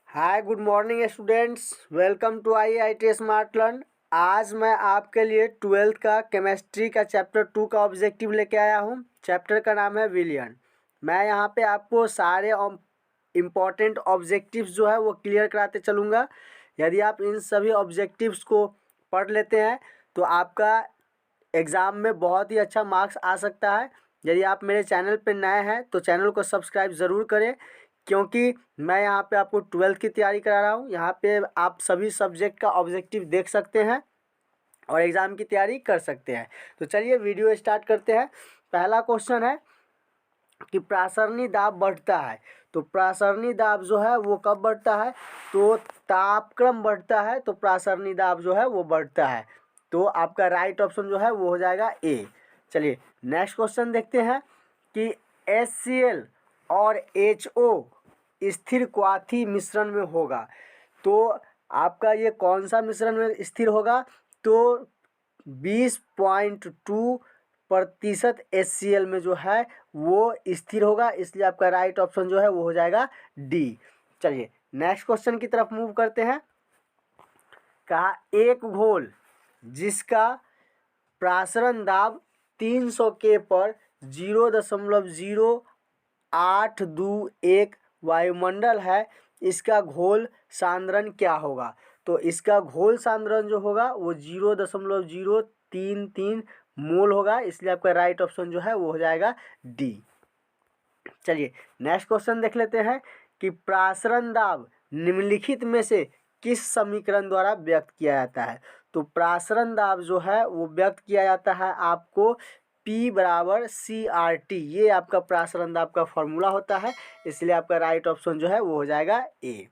Hi good morning students, welcome to IIT smart learn. आज मैं आपके लिए 12th का केमिस्ट्री का चैप्टर 2 का ऑब्जेक्टिव लेके आया हूँ। चैप्टर का नाम है विलियन। मैं यहाँ पे आपको सारे इम्पॉर्टेंट ऑब्जेक्टिव्स जो है वो क्लियर कराते चलूँगा। यदि आप इन सभी ऑब्जेक्टिव्स को पढ़ लेते हैं तो आपका एग्ज़ाम में बहुत ही अच्छा मार्क्स आ सकता है। यदि आप मेरे चैनल पर नए हैं तो चैनल को सब्सक्राइब ज़रूर करें, क्योंकि मैं यहाँ पे आपको 12th की तैयारी करा रहा हूँ। यहाँ पे आप सभी सब्जेक्ट का ऑब्जेक्टिव देख सकते हैं और एग्ज़ाम की तैयारी कर सकते हैं। तो चलिए वीडियो स्टार्ट करते हैं। पहला क्वेश्चन है कि प्रासरणी दाब बढ़ता है। तो प्रासरणी दाब जो है वो कब बढ़ता है? तो तापक्रम बढ़ता है तो प्रासरणी दाब जो है वो बढ़ता है। तो आपका राइट ऑप्शन जो है वो हो जाएगा ए। चलिए नेक्स्ट क्वेश्चन देखते हैं कि HCl और HO स्थिर क्वाथी मिश्रण में होगा। तो आपका ये कौन सा मिश्रण में स्थिर होगा? तो 20.2% HCl में जो है वो स्थिर होगा, इसलिए आपका राइट ऑप्शन जो है वो हो जाएगा डी। चलिए नेक्स्ट क्वेश्चन की तरफ मूव करते हैं। कहा एक घोल जिसका प्रासरण दाब 300 के पर 0.0821 वायुमंडल है, इसका घोल सांद्रण क्या होगा? तो इसका घोल सांद्रण जो होगा वो 0.033 मोल होगा, इसलिए आपका राइट ऑप्शन जो है वो हो जाएगा डी। चलिए नेक्स्ट क्वेश्चन देख लेते हैं कि प्रासरण दाब निम्नलिखित में से किस समीकरण द्वारा व्यक्त किया जाता है? तो प्रासरण दाब जो है वो व्यक्त किया जाता है आपको P बराबर CRT, ये आपका प्रासरण दाब का फॉर्मूला होता है, इसलिए आपका राइट ऑप्शन जो है वो हो जाएगा ए।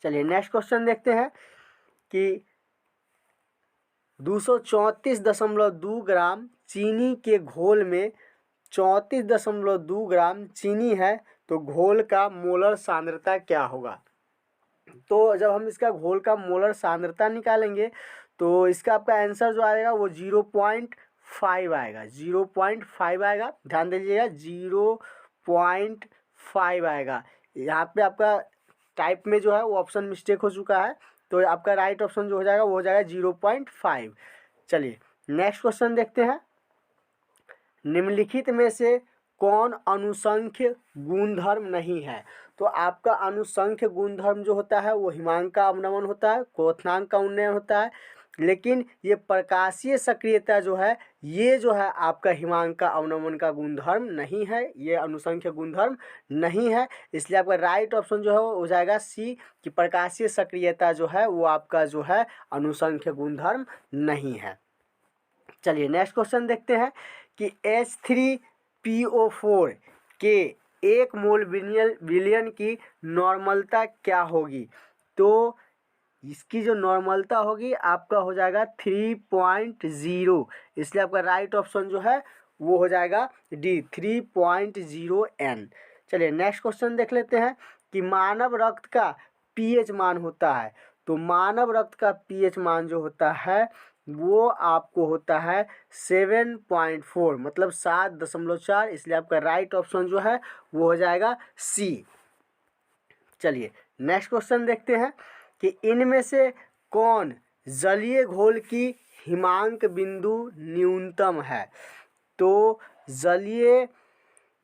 चलिए नेक्स्ट क्वेश्चन देखते हैं कि 234.2 ग्राम चीनी के घोल में 34.2 ग्राम चीनी है, तो घोल का मोलर सांद्रता क्या होगा? तो जब हम इसका घोल का मोलर सांद्रता निकालेंगे तो इसका आपका आंसर जो आएगा वो 0.5 आएगा। 0.5 आएगा, ध्यान दीजिएगा 0.5 आएगा। यहाँ पे आपका टाइप में जो है वो ऑप्शन मिस्टेक हो चुका है, तो आपका राइट ऑप्शन जो हो जाएगा वो हो जाएगा 0.5। चलिए नेक्स्ट क्वेश्चन देखते हैं। निम्नलिखित में से कौन अनुसंख्य गुणधर्म नहीं है? तो आपका अनुसंख्य गुणधर्म जो होता है वो हिमांक का अवनमन होता है, क्वथनांक का उन्नयन होता है, लेकिन ये प्रकाशीय सक्रियता जो है ये जो है आपका हिमांक का अवनमन का गुणधर्म नहीं है, ये अनुसंख्य गुणधर्म नहीं है, इसलिए आपका राइट ऑप्शन जो है वो हो जाएगा सी कि प्रकाशीय सक्रियता जो है वो आपका जो है अनुसंख्य गुणधर्म नहीं है। चलिए नेक्स्ट क्वेश्चन देखते हैं कि H3PO4 के 1 मोल विलयन की नॉर्मलता क्या होगी? तो इसकी जो नॉर्मलता होगी आपका हो जाएगा 3.0, इसलिए आपका राइट ऑप्शन जो है वो हो जाएगा डी 3.0 N। चलिए नेक्स्ट क्वेश्चन देख लेते हैं कि मानव रक्त का pH मान होता है। तो मानव रक्त का pH मान जो होता है वो आपको होता है 7.4, मतलब 7.4, इसलिए आपका राइट ऑप्शन जो है वो हो जाएगा सी। चलिए नेक्स्ट क्वेश्चन देखते हैं कि इनमें से कौन जलीय घोल की हिमांक बिंदु न्यूनतम है? तो जलीय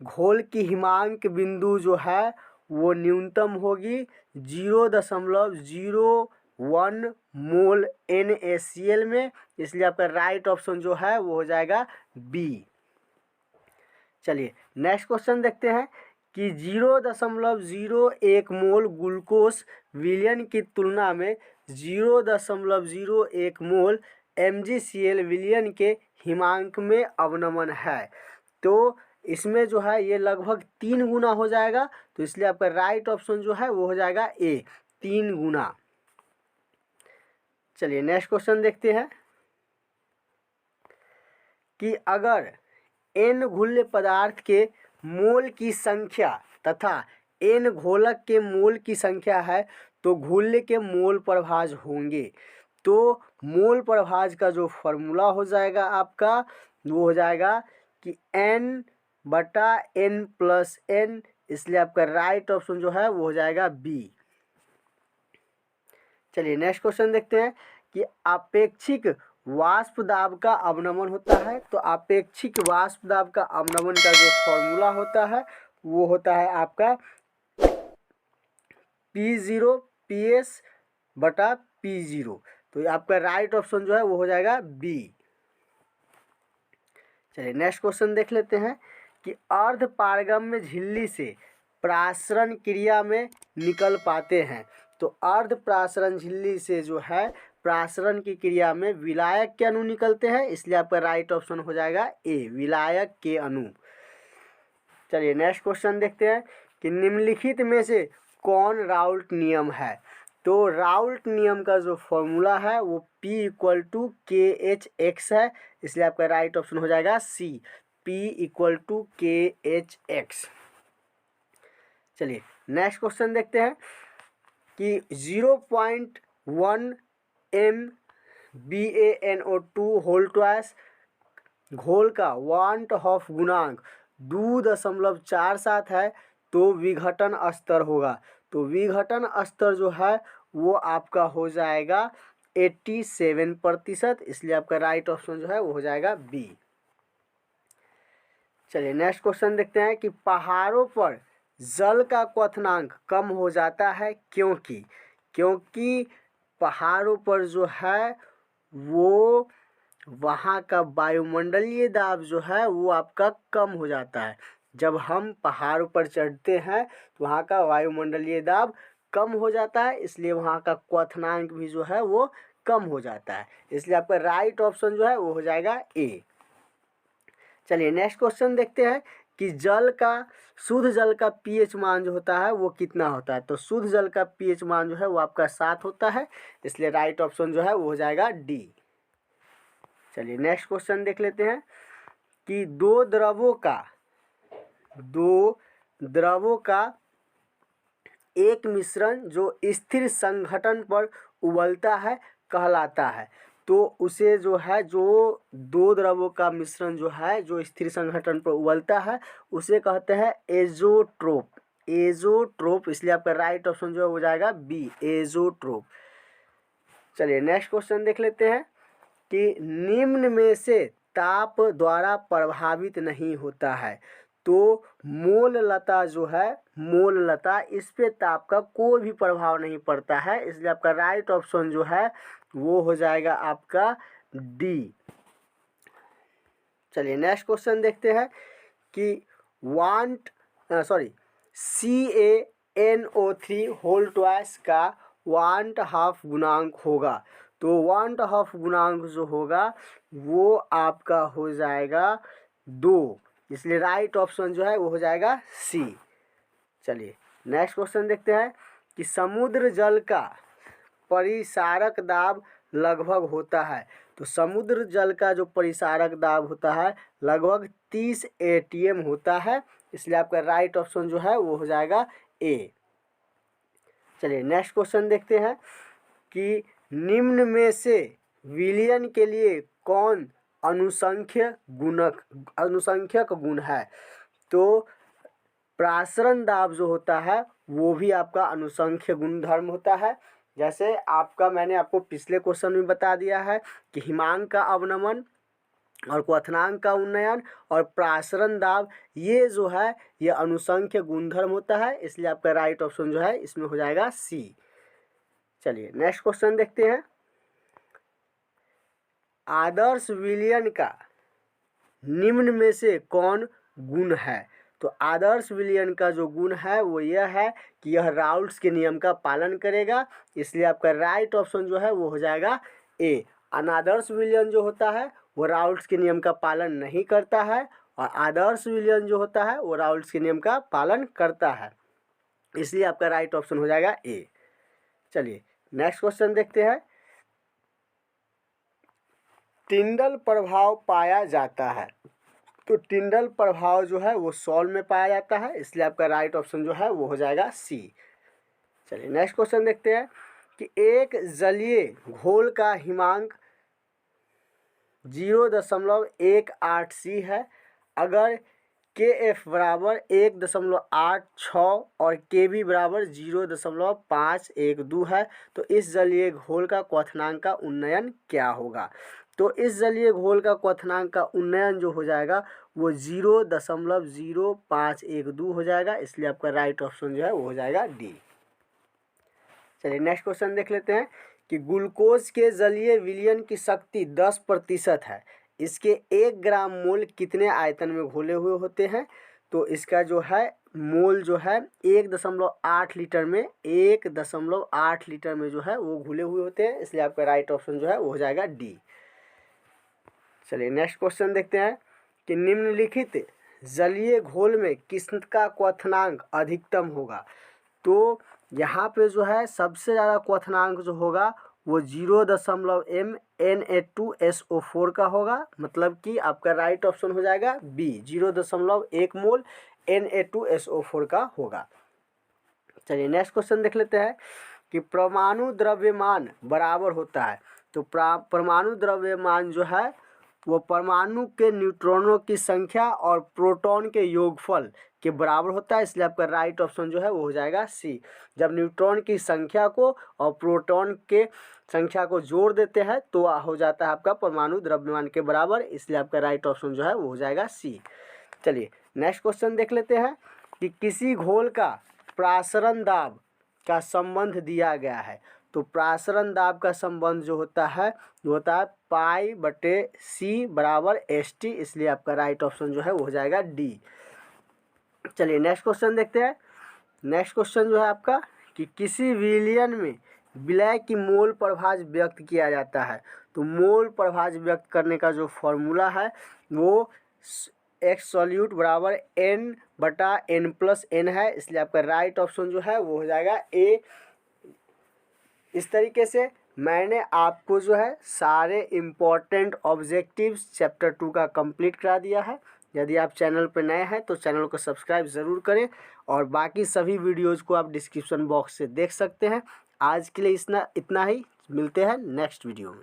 घोल की हिमांक बिंदु जो है वो न्यूनतम होगी 0.01 मोल NaCl में, इसलिए आपका राइट ऑप्शन जो है वो हो जाएगा बी। चलिए नेक्स्ट क्वेश्चन देखते हैं कि 0.01 मोल ग्लूकोज विलयन की तुलना में 0.01 मोल MgCl विलयन के हिमांक में अवनमन है। तो इसमें जो है ये लगभग 3 गुना हो जाएगा, तो इसलिए आपका राइट ऑप्शन जो है वो हो जाएगा ए 3 गुना। चलिए नेक्स्ट क्वेश्चन देखते हैं कि अगर n घुल्य पदार्थ के मोल की संख्या तथा n घोलक के मोल की संख्या है तो घुल्य के मोल प्रभाज होंगे। तो मोल प्रभाज का जो फॉर्मूला हो जाएगा आपका वो हो जाएगा कि n/n+n, इसलिए आपका राइट ऑप्शन जो है वो हो जाएगा बी। चलिए नेक्स्ट क्वेश्चन देखते हैं कि अपेक्षिक वाष्प दाब का अवनमन होता है। तो अपेक्षिक वाष्प दाब का अवनमन का जो फॉर्मूला होता है वो होता है आपका P0 PS बटा P0। तो आपका राइट ऑप्शन जो है वो हो जाएगा बी। चलिए नेक्स्ट क्वेश्चन देख लेते हैं कि अर्ध पारगम्य झिल्ली से प्रासरण क्रिया में निकल पाते हैं। तो अर्ध प्रासरण झिल्ली से जो है प्रासरण की क्रिया में विलायक के अणु निकलते हैं, इसलिए आपका राइट ऑप्शन हो जाएगा ए, विलायक के अणु। चलिए नेक्स्ट क्वेश्चन देखते हैं कि निम्नलिखित में से कौन राउल्ट नियम है। तो राउल्ट नियम का जो फॉर्मूला है वो P=KHX है, इसलिए आपका राइट ऑप्शन हो जाएगा सी, P=KHX। चलिए नेक्स्ट क्वेश्चन देखते हैं कि 0.1 MbAnO2 होल ट्वाइस घोल का वांट हॉफ गुणांक 2.47 है तो विघटन स्तर होगा। तो विघटन स्तर जो है वो आपका हो जाएगा 87%, इसलिए आपका राइट ऑप्शन जो है वो हो जाएगा बी। चलिए नेक्स्ट क्वेश्चन देखते हैं कि पहाड़ों पर जल का क्वथनांक कम हो जाता है क्योंकि पहाड़ों पर जो है वो वहाँ का वायुमंडलीय दाब जो है वो आपका कम हो जाता है। जब हम पहाड़ों पर चढ़ते हैं तो वहाँ का वायुमंडलीय दाब कम हो जाता है, इसलिए वहाँ का क्वथनांक भी जो है वो कम हो जाता है, इसलिए आपका राइट ऑप्शन जो है वो हो जाएगा ए। चलिए नेक्स्ट क्वेश्चन देखते हैं कि शुद्ध जल का पीएच मान जो होता है वो कितना होता है। तो शुद्ध जल का पीएच मान जो है वो आपका 7 होता है, इसलिए राइट ऑप्शन जो है वो हो जाएगा डी। चलिए नेक्स्ट क्वेश्चन देख लेते हैं कि दो द्रवों का एक मिश्रण जो स्थिर संघटन पर उबलता है कहलाता है। तो उसे जो है जो दो द्रवों का मिश्रण जो है जो स्थिर संघटन पर उबलता है उसे कहते हैं एज़ोट्रोप, इसलिए आपका राइट ऑप्शन जो है हो जाएगा बी, एज़ोट्रोप। चलिए नेक्स्ट क्वेश्चन देख लेते हैं कि निम्न में से ताप द्वारा प्रभावित नहीं होता है। तो मोललता जो है इस पे ताप का कोई भी प्रभाव नहीं पड़ता है, इसलिए आपका राइट ऑप्शन जो है वो हो जाएगा आपका डी। चलिए नेक्स्ट क्वेश्चन देखते हैं कि CaNO3 होल ट्वाइस का वांट हाफ गुणांक होगा। तो वांट हाफ गुणांक जो होगा वो आपका हो जाएगा 2, इसलिए राइट ऑप्शन जो है वो हो जाएगा सी। चलिए नेक्स्ट क्वेश्चन देखते हैं कि समुद्र जल का परिसारक दाब लगभग होता है। तो समुद्र जल का जो परिसारक दाब होता है लगभग 30 atm होता है, इसलिए आपका राइट ऑप्शन जो है वो हो जाएगा ए। चलिए नेक्स्ट क्वेश्चन देखते हैं कि निम्न में से विलयन के लिए कौन अनुसंख्यक गुण है। तो प्रासरण दाब जो होता है वो भी आपका अनुसंख्य गुणधर्म होता है। जैसे मैंने आपको पिछले क्वेश्चन में बता दिया है कि हिमांक का अवनमन और क्वथनांक का उन्नयन और प्रासरण दाब ये जो है ये अनुसंख्य गुणधर्म होता है, इसलिए आपका राइट ऑप्शन जो है इसमें हो जाएगा सी। चलिए नेक्स्ट क्वेश्चन देखते हैं, आदर्श विलयन का निम्न में से कौन गुण है। तो आदर्श विलयन का जो गुण है वो यह है कि यह राउल्ट्स के नियम का पालन करेगा, इसलिए आपका राइट ऑप्शन जो है वो हो जाएगा ए। अनादर्श विलयन जो होता है वो राउल्ट्स के नियम का पालन नहीं करता है और आदर्श विलयन जो होता है वो राउल्ट्स के नियम का पालन करता है, इसलिए आपका राइट ऑप्शन हो जाएगा ए। चलिए नेक्स्ट क्वेश्चन देखते हैं, टिंडल प्रभाव पाया जाता है। तो टिंडल प्रभाव जो है वो सॉल्ट में पाया जाता है, इसलिए आपका राइट ऑप्शन जो है वो हो जाएगा सी। चलिए नेक्स्ट क्वेश्चन देखते हैं कि एक जलीय घोल का हिमांक 0.18 C है, अगर के एफ बराबर 1.86 और के बी बराबर 0.512 है। तो इस जलीय घोल का क्वथनांक का उन्नयन क्या होगा? तो इस जलीय घोल का क्वथनांक का उन्नयन जो हो जाएगा वो 0.0512 हो जाएगा, इसलिए आपका राइट ऑप्शन जो है वो हो जाएगा डी। चलिए नेक्स्ट क्वेश्चन देख लेते हैं कि ग्लूकोज के जलीय विलयन की शक्ति 10% है, इसके 1 ग्राम मोल कितने आयतन में घोले हुए होते हैं? तो इसका जो है मोल जो है 1.8 लीटर में 1.8 लीटर में जो है वो घुले हुए होते हैं, इसलिए आपका राइट ऑप्शन जो है वो हो जाएगा डी। चलिए नेक्स्ट क्वेश्चन देखते हैं कि निम्नलिखित जलीय घोल में किसका क्वथनांक अधिकतम होगा? तो यहाँ पे जो है सबसे ज़्यादा क्वथनांक जो होगा वो 0.m Na2SO4 का होगा, मतलब कि आपका राइट ऑप्शन हो जाएगा बी, 0.1 मोल Na2SO4 का होगा। चलिए नेक्स्ट क्वेश्चन देख लेते हैं कि परमाणु द्रव्यमान बराबर होता है। तो परमाणु द्रव्यमान जो है वो परमाणु के न्यूट्रॉनों की संख्या और प्रोटॉन के योगफल के बराबर होता है, इसलिए आपका राइट ऑप्शन जो है वो हो जाएगा सी। जब न्यूट्रॉन की संख्या को और प्रोटॉन के संख्या को जोड़ देते हैं तो हो जाता है आपका परमाणु द्रव्यमान के बराबर, इसलिए आपका राइट ऑप्शन जो है वो हो जाएगा सी। चलिए नेक्स्ट क्वेश्चन देख लेते हैं कि किसी घोल का प्रासरण दाब का संबंध दिया गया है। तो प्रासरण दाब का संबंध जो होता है वो होता है π/c बराबर ST, इसलिए आपका राइट ऑप्शन जो है वो हो जाएगा डी। चलिए नेक्स्ट क्वेश्चन देखते हैं। नेक्स्ट क्वेश्चन जो है आपका कि किसी विलयन में विलय की मोल प्रभाज व्यक्त किया जाता है। तो मोल प्रभाज व्यक्त करने का जो फॉर्मूला है वो एक्स सॉल्यूट बराबर n/n+n है, इसलिए आपका राइट ऑप्शन जो है वो हो जाएगा ए। इस तरीके से मैंने आपको जो है सारे इम्पॉर्टेंट ऑब्जेक्टिव्स चैप्टर 2 का कंप्लीट करा दिया है। यदि आप चैनल पर नए हैं तो चैनल को सब्सक्राइब ज़रूर करें और बाकी सभी वीडियोज़ को आप डिस्क्रिप्शन बॉक्स से देख सकते हैं। आज के लिए इतना ही, मिलते हैं नेक्स्ट वीडियो में।